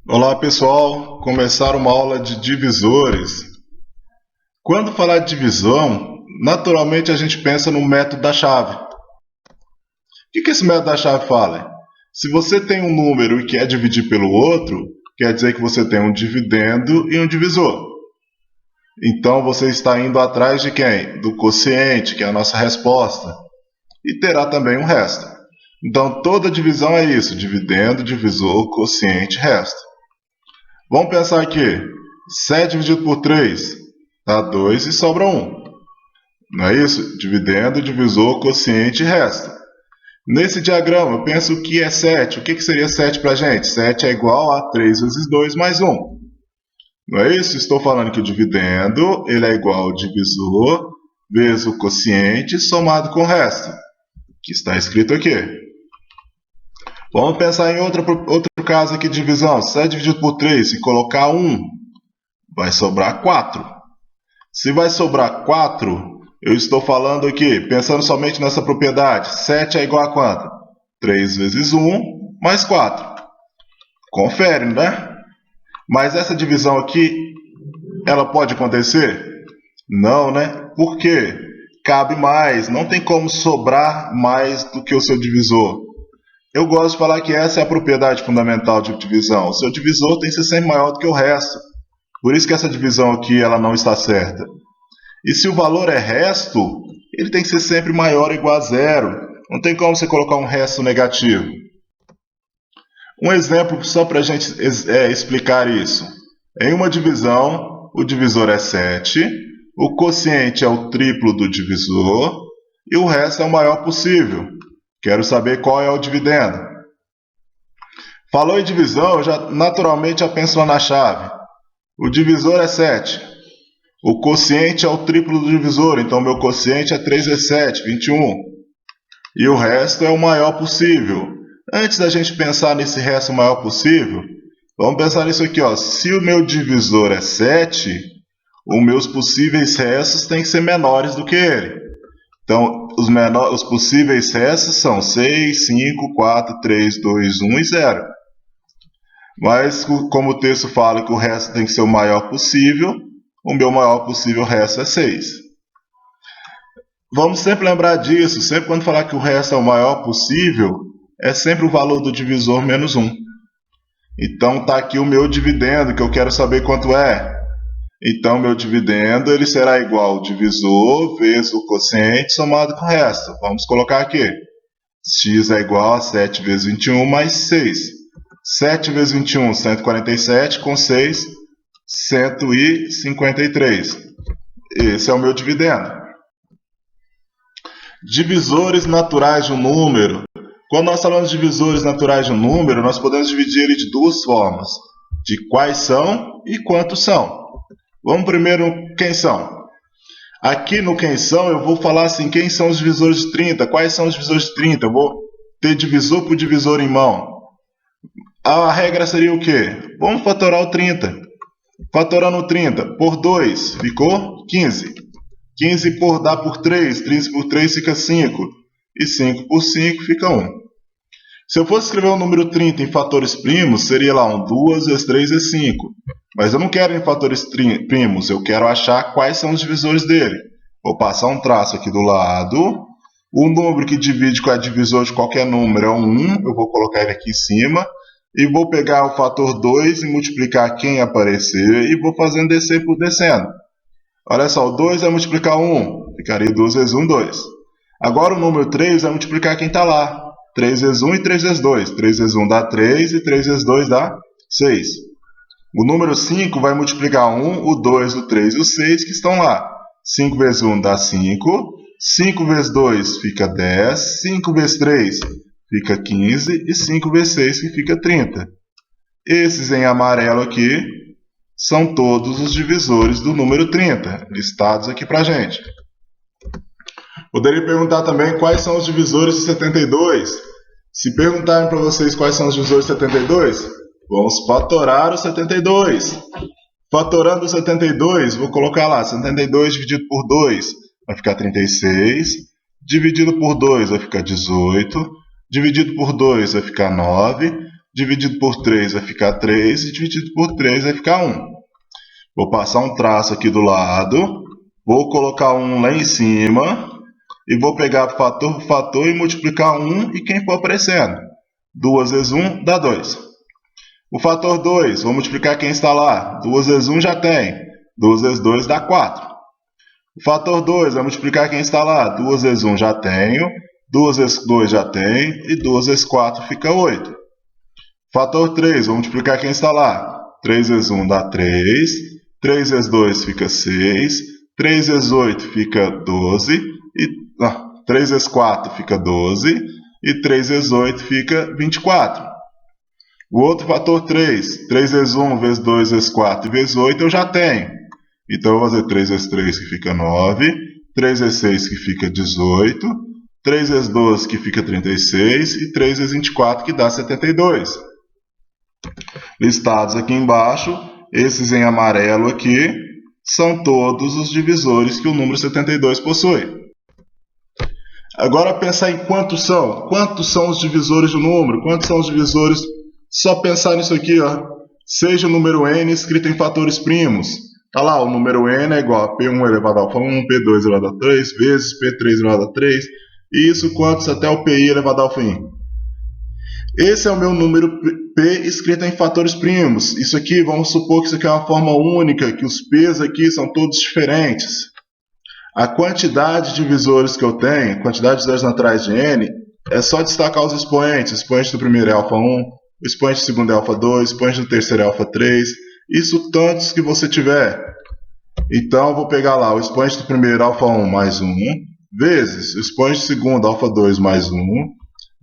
Olá pessoal, começar uma aula de divisores. Quando falar de divisão, naturalmente a gente pensa no método da chave. O que esse método da chave fala? Se você tem um número e quer dividir pelo outro, quer dizer que você tem um dividendo e um divisor. Então você está indo atrás de quem? Do quociente, que é a nossa resposta. E terá também um resto. Então toda divisão é isso, dividendo, divisor, quociente, resto. Vamos pensar aqui, 7 dividido por 3 dá 2 e sobra 1. Não é isso? Dividendo, divisor, quociente e resto. Nesse diagrama, eu penso o que é 7. O que seria 7 para a gente? 7 é igual a 3 vezes 2 mais 1. Não é isso? Estou falando que o dividendo ele é igual ao divisor vezes o quociente somado com o resto, que está escrito aqui. Vamos pensar em outro caso aqui de divisão. 7 dividido por 3, se colocar 1, vai sobrar 4. Se vai sobrar 4, eu estou falando aqui, pensando somente nessa propriedade. 7 é igual a quanto? 3 vezes 1 mais 4. Confere, né? Mas essa divisão aqui, ela pode acontecer? Não, né? Por quê? Cabe mais, não tem como sobrar mais do que o seu divisor. Eu gosto de falar que essa é a propriedade fundamental de divisão. O seu divisor tem que ser sempre maior do que o resto. Por isso que essa divisão aqui ela não está certa. E se o valor é resto, ele tem que ser sempre maior ou igual a zero. Não tem como você colocar um resto negativo. Um exemplo só para a gente explicar isso. Em uma divisão, o divisor é 7, o quociente é o triplo do divisor e o resto é o maior possível. Quero saber qual é o dividendo. Falou em divisão, eu já naturalmente penso lá na chave. O divisor é 7. O quociente é o triplo do divisor, então meu quociente é 3 vezes 7, 21. E o resto é o maior possível. Antes da gente pensar nesse resto maior possível, vamos pensar nisso aqui. Ó. Se o meu divisor é 7, os meus possíveis restos têm que ser menores do que ele. Então, os possíveis restos são 6, 5, 4, 3, 2, 1 e 0. Mas, como o texto fala que o resto tem que ser o maior possível, o meu maior possível resto é 6. Vamos sempre lembrar disso, sempre quando falar que o resto é o maior possível, é sempre o valor do divisor menos 1. Então, está aqui o meu dividendo, que eu quero saber quanto é. Então, meu dividendo ele será igual ao divisor vezes o quociente somado com o resto. Vamos colocar aqui. X é igual a 7 vezes 21 mais 6. 7 vezes 21, 147, com 6, 153. Esse é o meu dividendo. Divisores naturais de um número. Quando nós falamos de divisores naturais de um número, nós podemos dividir ele de duas formas. De quais são e quantos são. Vamos primeiro quem são. Aqui no quem são eu vou falar assim, quem são os divisores de 30? Quais são os divisores de 30? Eu vou ter divisor por divisor em mão. A regra seria o quê? Vamos fatorar o 30. Fatorando o 30 por 2 ficou 15. 15 dá por 3, 15 por 3 fica 5. E 5 por 5 fica 1. Se eu fosse escrever o número 30 em fatores primos, seria lá 2 vezes 3 vezes 5. Mas eu não quero em fatores primos, eu quero achar quais são os divisores dele. Vou passar um traço aqui do lado. O número que divide com o divisor de qualquer número é o 1. Eu vou colocar ele aqui em cima. E vou pegar o fator 2 e multiplicar quem aparecer. E vou fazendo descer por descendo. Olha só, o 2 vai multiplicar 1. Ficaria 2 vezes 1, 2. Agora o número 3 vai multiplicar quem está lá. 3 vezes 1 e 3 vezes 2. 3 vezes 1 dá 3 e 3 vezes 2 dá 6. O número 5 vai multiplicar 1, o 2, o 3 e o 6 que estão lá. 5 vezes 1 dá 5. 5 vezes 2 fica 10. 5 vezes 3 fica 15. E 5 vezes 6 que fica 30. Esses em amarelo aqui são todos os divisores do número 30, listados aqui para a gente. Poderia perguntar também quais são os divisores de 72. Se perguntarem para vocês quais são os divisores de 72, vamos fatorar o 72. Fatorando o 72, vou colocar lá, 72 dividido por 2 vai ficar 36. Dividido por 2 vai ficar 18. Dividido por 2 vai ficar 9. dividido por 3 vai ficar 3, e dividido por 3 vai ficar 1. Vou passar um traço aqui do lado, vou colocar 1 lá em cima, e vou pegar fator por fator e multiplicar 1 e quem for aparecendo. 2 vezes 1 dá 2. O fator 2, vou multiplicar quem está lá. 2 vezes 1 já tem. 2 vezes 2 dá 4. O fator 2, vai multiplicar quem está lá. 2 vezes 1 já tenho. 2 vezes 2 já tem. E 2 vezes 4 fica 8. Fator 3, vou multiplicar quem está lá. 3 vezes 1 dá 3. 3 vezes 2 fica 6. 3 vezes 8 fica 12. 3 vezes 4 fica 12. E 3 vezes 8 fica 24. O outro fator 3. 3 vezes 1 vezes 2 vezes 4 e vezes 8 eu já tenho. Então eu vou fazer 3 vezes 3 que fica 9. 3 vezes 6 que fica 18. 3 vezes 12 que fica 36. E 3 vezes 24 que dá 72. Listados aqui embaixo, esses em amarelo aqui, são todos os divisores que o número 72 possui. Agora pensar em quantos são. Quantos são os divisores do número? Quantos são os divisores? Só pensar nisso aqui, ó. Seja o número n escrito em fatores primos. Tá lá, o número n é igual a P1 elevado a alfa 1, P2 elevado a 3, vezes P3 elevado a 3. E isso quantos até o PI elevado a alfa n. Esse é o meu número P escrito em fatores primos. Isso aqui, vamos supor que isso aqui é uma forma única, que os P's aqui são todos diferentes. A quantidade de divisores que eu tenho, a quantidade de divisores naturais de n, é só destacar os expoentes. O expoente do primeiro é alfa 1, o expoente do segundo é alfa 2, o expoente do terceiro é alfa 3. Isso tantos que você tiver. Então, eu vou pegar lá o expoente do primeiro alfa 1 mais 1, vezes o expoente do segundo alfa 2 mais 1,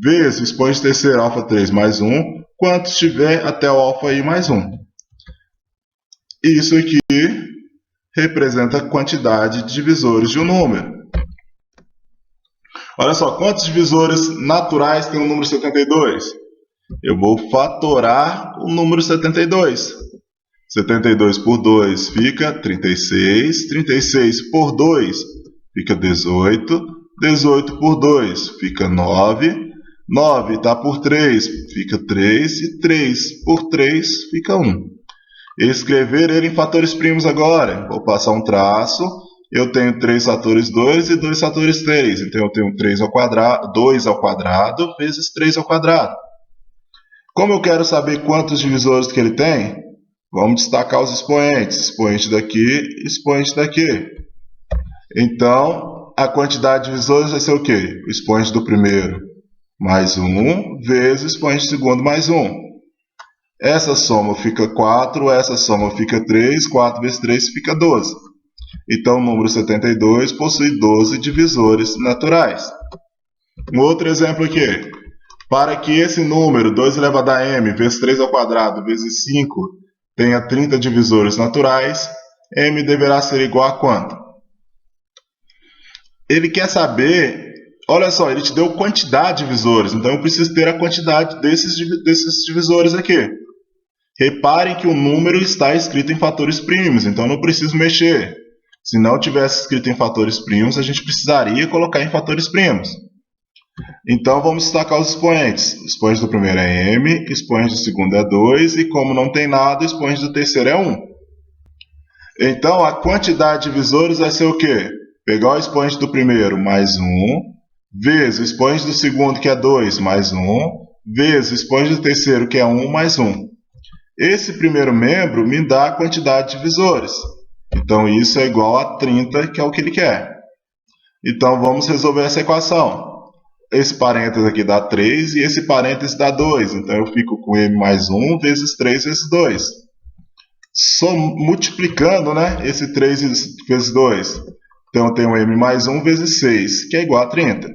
vezes o expoente do terceiro alfa 3 mais 1, quantos tiver até o alfa i mais 1. Isso aqui representa a quantidade de divisores de um número. Olha só, quantos divisores naturais tem o número 72? Eu vou fatorar o número 72. 72 por 2 fica 36. 36 por 2 fica 18. 18 por 2 fica 9. 9 está por 3 fica 3. E 3 por 3 fica 1. Escrever ele em fatores primos agora. Vou passar um traço. Eu tenho 3 fatores 2 e 2 fatores 3. Então eu tenho 3 ao quadrado, 2 ao quadrado vezes 3 ao quadrado. Como eu quero saber quantos divisores que ele tem, vamos destacar os expoentes. Expoente daqui, expoente daqui. Então, a quantidade de divisores vai ser o quê? O expoente do primeiro mais 1 vezes o expoente do segundo mais 1. Essa soma fica 4, essa soma fica 3, 4 vezes 3 fica 12. Então, o número 72 possui 12 divisores naturais. Um outro exemplo aqui. Para que esse número, 2 elevado a m vezes 3 ao quadrado vezes 5, tenha 30 divisores naturais, m deverá ser igual a quanto? Ele quer saber, olha só, ele te deu quantidade de divisores, então eu preciso ter a quantidade desses divisores aqui. Reparem que o número está escrito em fatores primos, então não preciso mexer. Se não tivesse escrito em fatores primos, a gente precisaria colocar em fatores primos. Então vamos destacar os expoentes. O expoente do primeiro é m, o expoente do segundo é 2, e como não tem nada, o expoente do terceiro é 1. Então a quantidade de divisores vai ser o quê? Pegar o expoente do primeiro mais 1, vezes o expoente do segundo que é 2 mais 1, vezes o expoente do terceiro que é 1 mais 1. Esse primeiro membro me dá a quantidade de divisores. Então, isso é igual a 30, que é o que ele quer. Então, vamos resolver essa equação. Esse parênteses aqui dá 3 e esse parênteses dá 2. Então, eu fico com m mais 1 vezes 3 vezes 2. Só multiplicando, né, esse 3 vezes 2. Então, eu tenho m mais 1 vezes 6, que é igual a 30.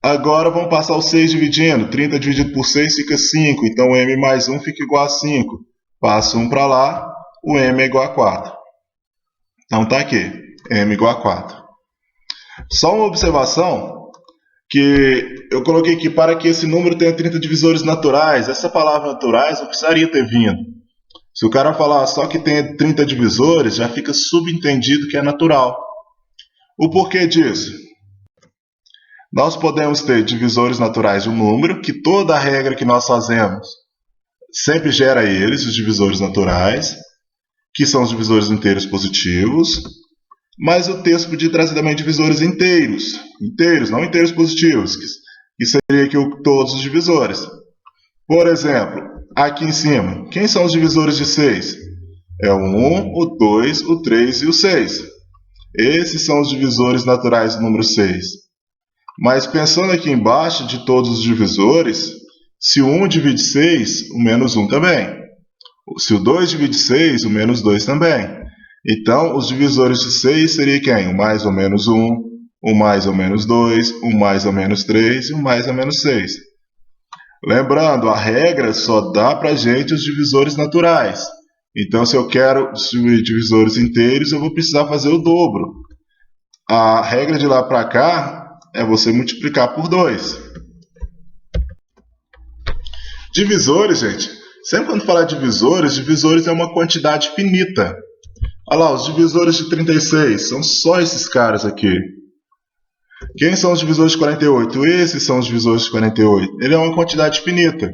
Agora vamos passar o 6 dividindo. 30 dividido por 6 fica 5. Então, m mais 1 fica igual a 5. Passo 1 para lá, o m é igual a 4. Então, está aqui, m igual a 4. Só uma observação, que eu coloquei aqui, para que esse número tenha 30 divisores naturais. Essa palavra naturais não precisaria ter vindo. Se o cara falar só que tem 30 divisores, já fica subentendido que é natural. O porquê disso? Nós podemos ter divisores naturais de um número, que toda a regra que nós fazemos sempre gera eles, os divisores naturais, que são os divisores inteiros positivos, mas o texto podia trazer também divisores inteiros, não inteiros positivos, que seria aqui todos os divisores. Por exemplo, aqui em cima, quem são os divisores de 6? É o 1, o 2, o 3 e o 6. Esses são os divisores naturais do número 6. Mas pensando aqui embaixo de todos os divisores, se o 1 divide 6, o menos 1 também. Se o 2 divide 6, o menos 2 também. Então, os divisores de 6 seria quem? O mais ou menos 1, o mais ou menos 2, o mais ou menos 3 e o mais ou menos 6. Lembrando, a regra só dá para a gente os divisores naturais. Então, se eu quero distribuir divisores inteiros, eu vou precisar fazer o dobro. A regra de lá para cá é você multiplicar por 2. Divisores, gente. Sempre quando falar divisores é uma quantidade finita. Olha lá, os divisores de 36 são só esses caras aqui. Quem são os divisores de 48? Esses são os divisores de 48. Ele é uma quantidade finita.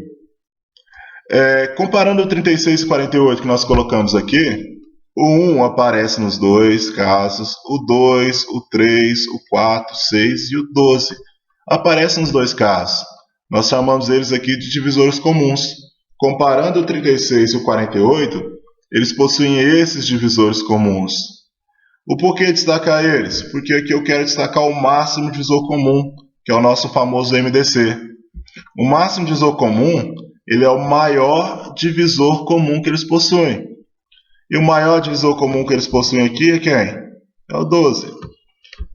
Comparando o 36 e 48 que nós colocamos aqui, o 1 aparece nos dois casos, o 2, o 3, o 4, o 6 e o 12 aparecem nos dois casos. Nós chamamos eles aqui de divisores comuns. Comparando o 36 e o 48, eles possuem esses divisores comuns. O porquê destacar eles? Porque aqui eu quero destacar o máximo divisor comum, que é o nosso famoso MDC. O máximo divisor comum, ele é o maior divisor comum que eles possuem. E o maior divisor comum que eles possuem aqui é quem? É o 12.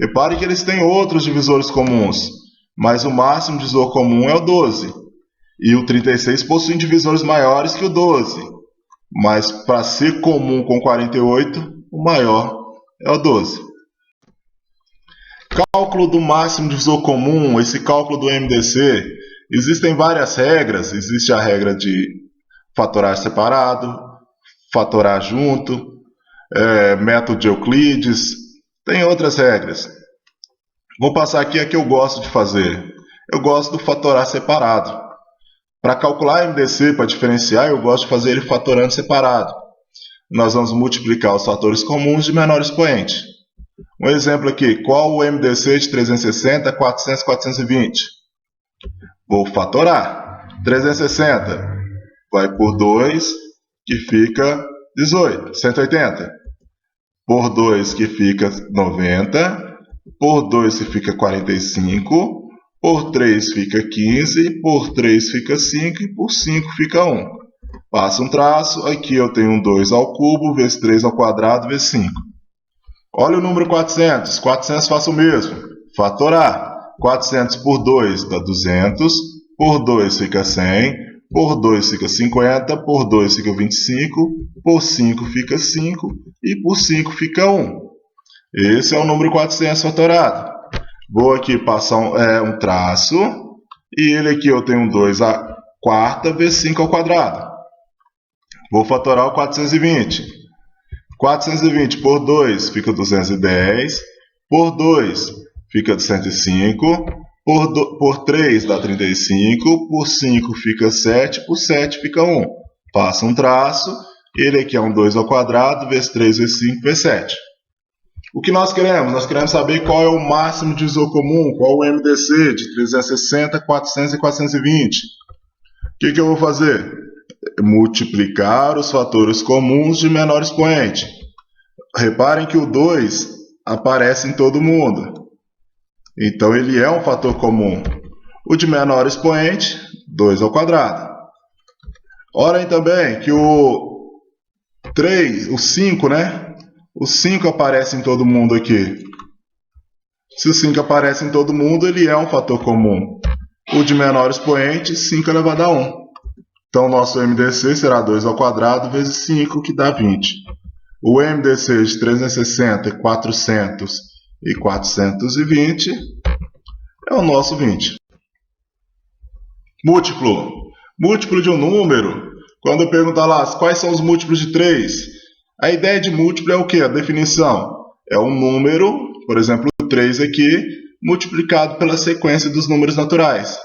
Repare que eles têm outros divisores comuns, mas o máximo divisor comum é o 12. E o 36 possui divisores maiores que o 12. Mas para ser comum com 48, o maior é o 12. Cálculo do máximo divisor comum, esse cálculo do MDC, existem várias regras. Existe a regra de fatorar separado, fatorar junto, método de Euclides, tem outras regras. Vou passar aqui a que eu gosto de fazer. Eu gosto do fatorar separado. Para calcular MDC, para diferenciar, eu gosto de fazer ele fatorando separado. Nós vamos multiplicar os fatores comuns de menor expoente. Um exemplo aqui, qual o MDC de 360, 400 e 420? Vou fatorar. 360 vai por 2, que fica 18, 180. Por 2, que fica 90. Por 2, que fica 45. Por 3 fica 15, por 3 fica 5 e por 5 fica 1. Passa um traço, aqui eu tenho um 2 ao cubo, vezes 3 ao quadrado, vezes 5. Olha o número 400, 400 faço o mesmo, fatorar. 400 por 2 dá 200, por 2 fica 100, por 2 fica 50, por 2 fica 25, por 5 fica 5 e por 5 fica 1. Esse é o número 400 fatorado. Vou aqui passar um traço, e ele aqui eu tenho um 2 à quarta vezes 5 ao quadrado. Vou fatorar o 420. 420 por 2 fica 210, por 2 fica 105, por 3 dá 35, por 5 fica 7, por 7 fica 1. Passa um traço, ele aqui é um 2 ao quadrado, vezes 3 vezes 5 vezes 7. O que nós queremos? Nós queremos saber qual é o máximo divisor comum, qual é o MDC de 360, 400 e 420. O que eu vou fazer? Multiplicar os fatores comuns de menor expoente. Reparem que o 2 aparece em todo mundo. Então, ele é um fator comum. O de menor expoente, 2 ao quadrado. Olhem também que o 5, né? O 5 aparece em todo mundo aqui. Se o 5 aparece em todo mundo, ele é um fator comum. O de menor expoente, 5 elevado a 1. Então, nosso MDC será 2 ao quadrado vezes 5, que dá 20. O MDC de 360, 400 e 420 é o nosso 20. Múltiplo. Múltiplo de um número. Quando eu perguntar lá quais são os múltiplos de 3, a ideia de múltiplo é o quê? A definição é um número, por exemplo, o 3 aqui, multiplicado pela sequência dos números naturais.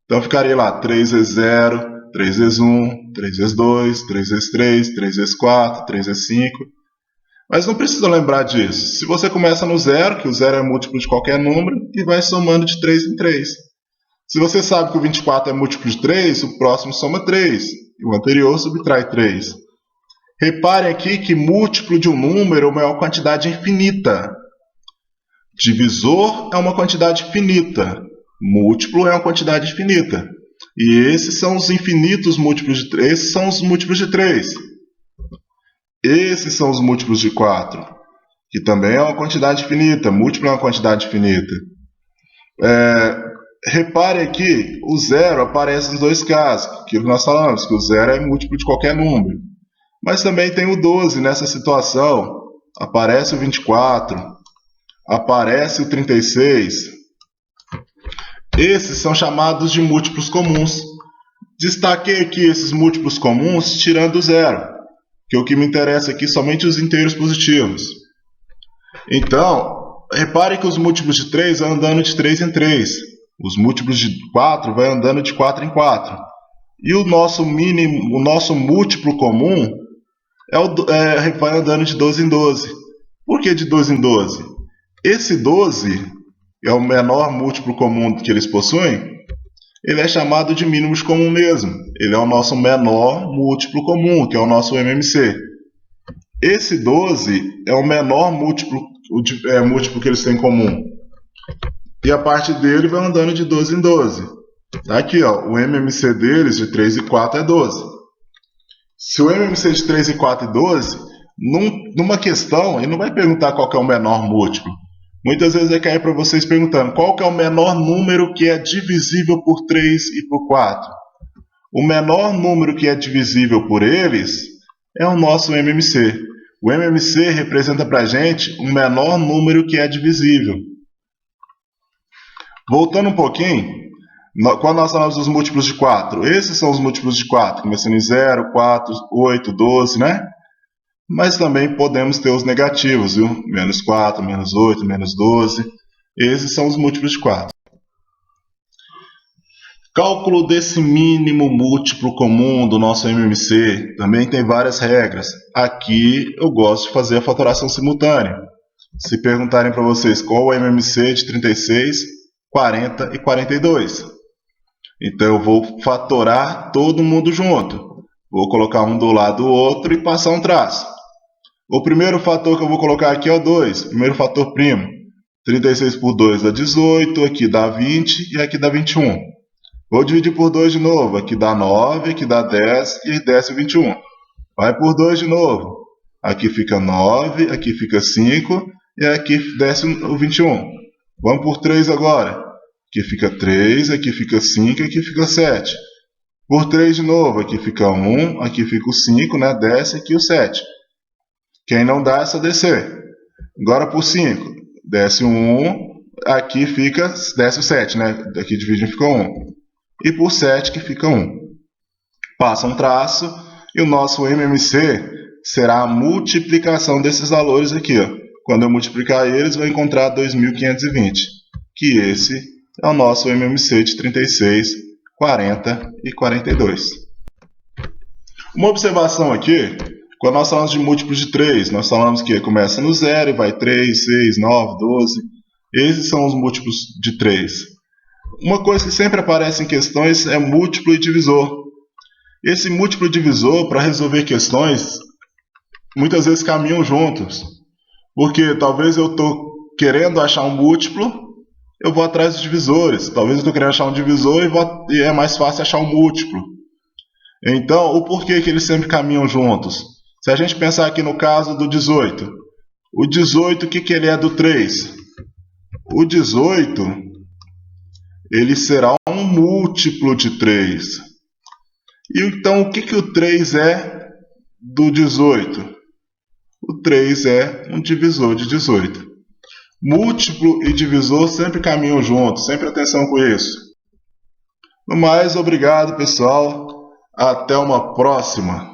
Então ficaria lá 3 vezes 0, 3 vezes 1, 3 vezes 2, 3 vezes 3, 3 vezes 4, 3 vezes 5. Mas não precisa lembrar disso. Se você começa no zero, que o zero é múltiplo de qualquer número, e vai somando de 3 em 3. Se você sabe que o 24 é múltiplo de 3, o próximo soma 3, e o anterior subtrai 3. Reparem aqui que múltiplo de um número é uma quantidade infinita. Divisor é uma quantidade finita. Múltiplo é uma quantidade infinita. E esses são os infinitos múltiplos de 3. Esses são os múltiplos de 3. Esses são os múltiplos de 4. Que também é uma quantidade finita. Múltiplo é uma quantidade finita. Repare aqui, o zero aparece nos dois casos. Aquilo que nós falamos, que o zero é múltiplo de qualquer número. Mas também tem o 12 nessa situação. Aparece o 24. Aparece o 36. Esses são chamados de múltiplos comuns. Destaquei aqui esses múltiplos comuns tirando o zero, que o que me interessa aqui somente os inteiros positivos. Então, repare que os múltiplos de 3 vão andando de 3 em 3. Os múltiplos de 4 vão andando de 4 em 4. E o nosso múltiplo comum vai andando de 12 em 12. Por que de 12 em 12? Esse 12 é o menor múltiplo comum que eles possuem. Ele é chamado de mínimos comum mesmo. Ele é o nosso menor múltiplo comum, que é o nosso MMC. Esse 12 é o menor múltiplo que eles têm em comum. E a parte dele vai andando de 12 em 12. Tá aqui, ó, o MMC deles de 3 e 4 é 12. Se o MMC de 3 e 4 é 12, numa questão, ele não vai perguntar qual que é o menor múltiplo. Muitas vezes vai cair para vocês perguntando qual que é o menor número que é divisível por 3 e por 4. O menor número que é divisível por eles é o nosso MMC. O MMC representa para a gente o menor número que é divisível. Voltando um pouquinho, quando nós falamos dos múltiplos de 4, esses são os múltiplos de 4, começando em 0, 4, 8, 12, né? Mas também podemos ter os negativos, viu? Menos 4, menos 8, menos 12. Esses são os múltiplos de 4. Cálculo desse mínimo múltiplo comum do nosso MMC também tem várias regras. Aqui eu gosto de fazer a fatoração simultânea. Se perguntarem para vocês qual é o MMC de 36, 40 e 42. Então eu vou fatorar todo mundo junto. Vou colocar um do lado do outro e passar um traço. O primeiro fator que eu vou colocar aqui é o 2, primeiro fator primo. 36 por 2 dá 18, aqui dá 20 e aqui dá 21. Vou dividir por 2 de novo, aqui dá 9, aqui dá 10 e desce o 21. Vai por 2 de novo, aqui fica 9, aqui fica 5 e aqui desce o 21. Vamos por 3 agora, aqui fica 3, aqui fica 5 e aqui fica 7. Por 3 de novo, aqui fica 1, aqui fica o 5, né? Desce aqui o 7. Quem não dá é só descer. Agora por 5, desce o 1, aqui desce o 7, né? Aqui dividindo fica 1. E por 7 que fica 1. Passa um traço e o nosso MMC será a multiplicação desses valores aqui, ó. Quando eu multiplicar eles, vou encontrar 2520, que esse é o nosso MMC de 36, 40 e 42. Uma observação aqui, quando nós falamos de múltiplos de 3, nós falamos que começa no 0 e vai 3, 6, 9, 12. Esses são os múltiplos de 3. Uma coisa que sempre aparece em questões é múltiplo e divisor. Esse múltiplo e divisor, para resolver questões, muitas vezes caminham juntos. Porque talvez eu estou querendo achar um múltiplo, eu vou atrás dos divisores. Talvez eu estou querendo achar um divisor e é mais fácil achar um múltiplo. Então, o porquê que eles sempre caminham juntos? Se a gente pensar aqui no caso do 18. O 18, o que ele é do 3? O 18, ele será um múltiplo de 3. E então, o que o 3 é do 18? O 3 é um divisor de 18. Múltiplo e divisor sempre caminham juntos, sempre atenção com isso. No mais, obrigado pessoal, até uma próxima.